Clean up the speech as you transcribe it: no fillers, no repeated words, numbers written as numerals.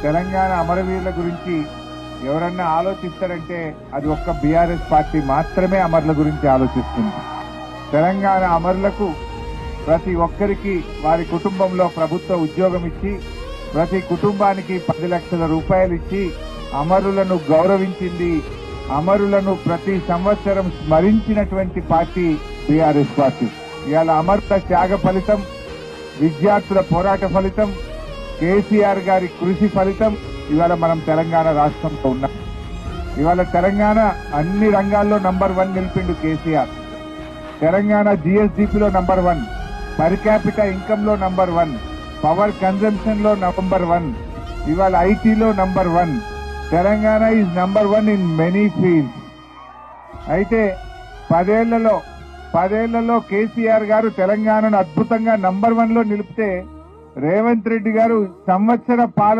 తెలంగాణ అమరవీరుల గురించి ఎవరన్నా ఆలోచిస్తారంటే అది ఒక్క బీఆర్ఎస్ పార్టీ మాత్రమే అమరుల గురించి ఆలోచిస్తుంది. తెలంగాణ అమరులకు ప్రతి ఒక్కరికి వారి కుటుంబంలో ప్రభుత్వ ఉద్యోగం ఇచ్చి ప్రతి కుటుంబానికి 10 లక్షల రూపాయలు ఇచ్చి అమరులను గౌరవించింది. అమరులను ప్రతి సంవత్సరం స్మరించినటువంటి పార్టీ బీఆర్ఎస్ పార్టీ. ఇవాళ అమరుల త్యాగ ఫలితం, విద్యార్థుల పోరాట ఫలితం, కేసీఆర్ గారి కృషి ఫలితం ఇవాళ మనం తెలంగాణ రాష్ట్రంలో ఉన్నాం. ఇవాళ తెలంగాణ అన్ని రంగాల్లో నంబర్ 1 నిలిపిండు కేసీఆర్. తెలంగాణ జిఎస్డిపిలో నంబర్ 1, పర్ క్యాపిటల్ ఇన్కమ్ లో నంబర్ 1, పవర్ కన్జంప్షన్ లో నంబర్ 1, ఇవాళ ఐటీలో number 1. Telangana is number 1 in many fields. అయితే 10 ఏళ్లలో కేసీఆర్ గారు తెలంగాణను అద్భుతంగా నంబర్ 1 లో నిలిపితే రేవంత్ రెడ్డి గారు సంవత్సర పాలన